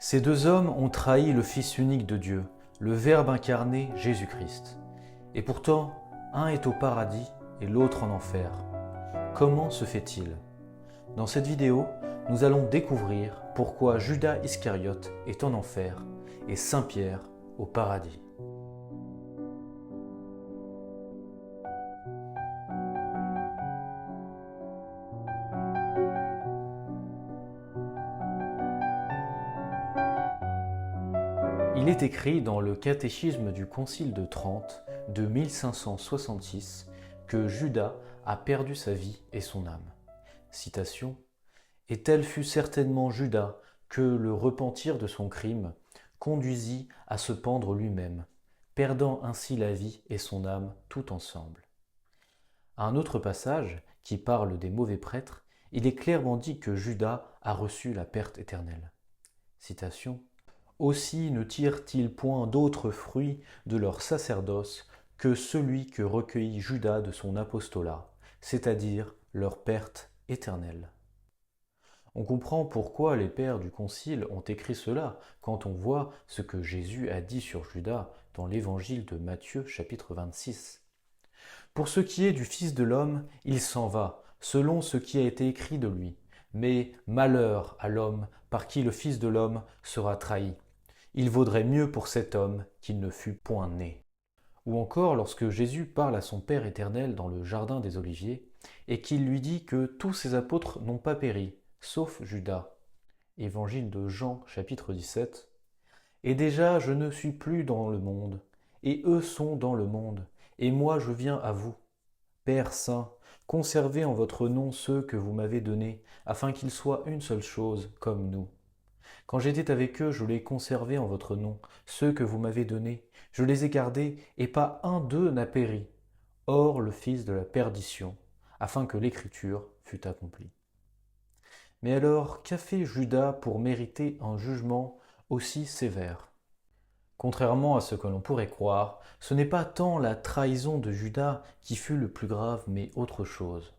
Ces deux hommes ont trahi le Fils unique de Dieu, le Verbe incarné Jésus-Christ. Et pourtant, un est au paradis et l'autre en enfer. Comment se fait-il? Dans cette vidéo, nous allons découvrir pourquoi Judas Iscariote est en enfer et Saint Pierre au paradis. Il est écrit dans le catéchisme du Concile de Trente de 1566 que Judas a perdu sa vie et son âme. Citation : « Et tel fut certainement Judas que le repentir de son crime conduisit à se pendre lui-même, perdant ainsi la vie et son âme tout ensemble. » À un autre passage, qui parle des mauvais prêtres, il est clairement dit que Judas a reçu la perte éternelle. Citation : « Aussi ne tirent-ils point d'autres fruits de leur sacerdoce que celui que recueillit Judas de son apostolat, c'est-à-dire leur perte éternelle. » On comprend pourquoi les pères du Concile ont écrit cela quand on voit ce que Jésus a dit sur Judas dans l'évangile de Matthieu chapitre 26. « Pour ce qui est du Fils de l'homme, il s'en va, selon ce qui a été écrit de lui. Mais malheur à l'homme par qui le Fils de l'homme sera trahi. Il vaudrait mieux pour cet homme qu'il ne fût point né. » Ou encore lorsque Jésus parle à son Père éternel dans le jardin des Oliviers et qu'il lui dit que tous ses apôtres n'ont pas péri, sauf Judas. Évangile de Jean chapitre 17. « Et déjà je ne suis plus dans le monde, et eux sont dans le monde, et moi je viens à vous. Père saint, conservez en votre nom ceux que vous m'avez donnés, afin qu'ils soient une seule chose, comme nous. Quand j'étais avec eux, je les conservais en votre nom, ceux que vous m'avez donnés, je les ai gardés, et pas un d'eux n'a péri. Or le fils de la perdition, afin que l'écriture fût accomplie. » Mais alors, qu'a fait Judas pour mériter un jugement aussi sévère? Contrairement à ce que l'on pourrait croire, ce n'est pas tant la trahison de Judas qui fut le plus grave, mais autre chose.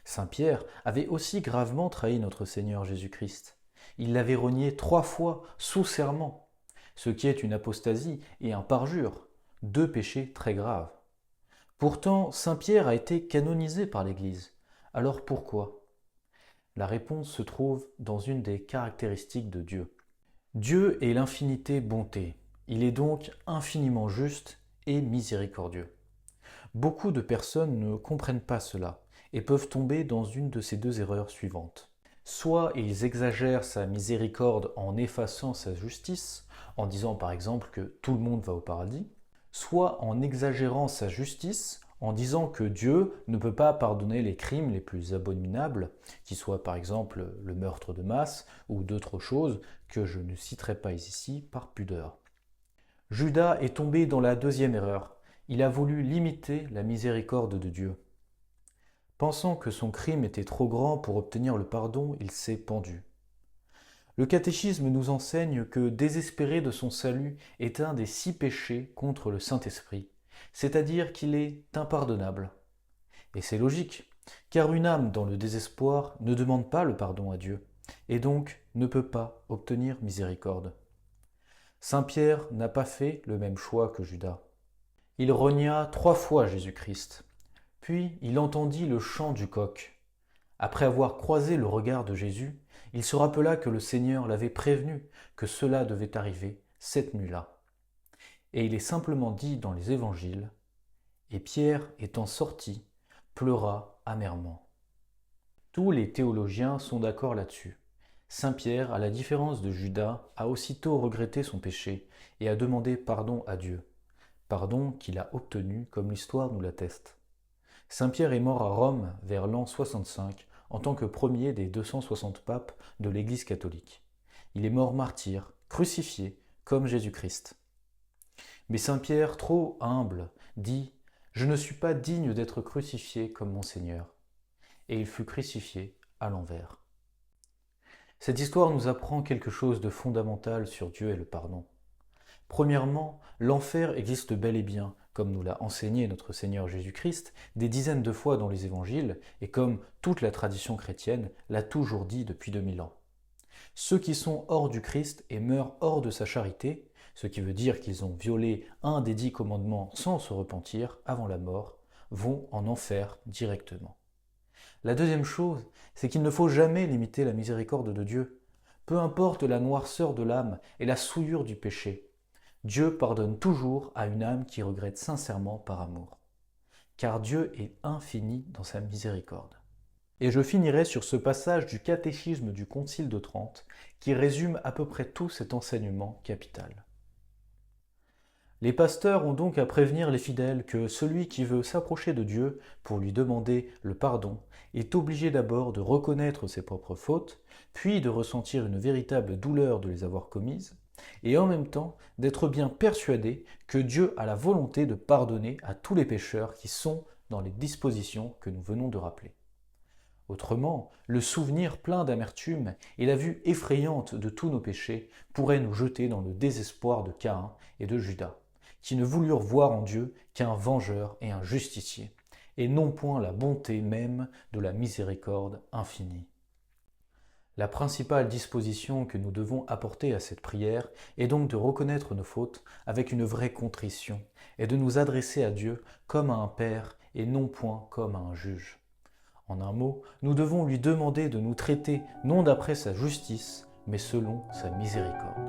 Saint Pierre avait aussi gravement trahi notre Seigneur Jésus-Christ. Il l'avait renié 3 fois sous serment, ce qui est une apostasie et un parjure, 2 péchés très graves. Pourtant, Saint Pierre a été canonisé par l'Église. Alors pourquoi? La réponse se trouve dans une des caractéristiques de Dieu. Dieu est l'infinité bonté. Il est donc infiniment juste et miséricordieux. Beaucoup de personnes ne comprennent pas cela et peuvent tomber dans une de ces deux erreurs suivantes. Soit ils exagèrent sa miséricorde en effaçant sa justice, en disant par exemple que tout le monde va au paradis, soit en exagérant sa justice, en disant que Dieu ne peut pas pardonner les crimes les plus abominables, qui soient par exemple le meurtre de masse ou d'autres choses que je ne citerai pas ici par pudeur. Judas est tombé dans la deuxième erreur. Il a voulu limiter la miséricorde de Dieu. Pensant que son crime était trop grand pour obtenir le pardon, il s'est pendu. Le catéchisme nous enseigne que désespérer de son salut est un des 6 péchés contre le Saint-Esprit, c'est-à-dire qu'il est impardonnable. Et c'est logique, car une âme dans le désespoir ne demande pas le pardon à Dieu, et donc ne peut pas obtenir miséricorde. Saint Pierre n'a pas fait le même choix que Judas. Il renia 3 fois Jésus-Christ. Puis il entendit le chant du coq. Après avoir croisé le regard de Jésus, il se rappela que le Seigneur l'avait prévenu que cela devait arriver cette nuit-là. Et il est simplement dit dans les évangiles : « Et Pierre, étant sorti, pleura amèrement. » Tous les théologiens sont d'accord là-dessus. Saint Pierre, à la différence de Judas, a aussitôt regretté son péché et a demandé pardon à Dieu. Pardon qu'il a obtenu comme l'histoire nous l'atteste. Saint Pierre est mort à Rome vers l'an 65 en tant que premier des 260 papes de l'Église catholique. Il est mort martyr, crucifié, comme Jésus-Christ. Mais Saint Pierre, trop humble, dit « Je ne suis pas digne d'être crucifié comme mon Seigneur. » Et il fut crucifié à l'envers. Cette histoire nous apprend quelque chose de fondamental sur Dieu et le pardon. Premièrement, l'enfer existe bel et bien, comme nous l'a enseigné notre Seigneur Jésus-Christ, des dizaines de fois dans les évangiles, et comme toute la tradition chrétienne l'a toujours dit depuis 2000 ans. Ceux qui sont hors du Christ et meurent hors de sa charité, ce qui veut dire qu'ils ont violé un des 10 commandements sans se repentir avant la mort, vont en enfer directement. La deuxième chose, c'est qu'il ne faut jamais limiter la miséricorde de Dieu. Peu importe la noirceur de l'âme et la souillure du péché, Dieu pardonne toujours à une âme qui regrette sincèrement par amour. Car Dieu est infini dans sa miséricorde. Et je finirai sur ce passage du catéchisme du Concile de Trente qui résume à peu près tout cet enseignement capital. Les pasteurs ont donc à prévenir les fidèles que celui qui veut s'approcher de Dieu pour lui demander le pardon est obligé d'abord de reconnaître ses propres fautes, puis de ressentir une véritable douleur de les avoir commises, et en même temps d'être bien persuadé que Dieu a la volonté de pardonner à tous les pécheurs qui sont dans les dispositions que nous venons de rappeler. Autrement, le souvenir plein d'amertume et la vue effrayante de tous nos péchés pourraient nous jeter dans le désespoir de Caïn et de Judas, qui ne voulurent voir en Dieu qu'un vengeur et un justicier, et non point la bonté même de la miséricorde infinie. La principale disposition que nous devons apporter à cette prière est donc de reconnaître nos fautes avec une vraie contrition, et de nous adresser à Dieu comme à un Père et non point comme à un juge. En un mot, nous devons lui demander de nous traiter non d'après sa justice, mais selon sa miséricorde.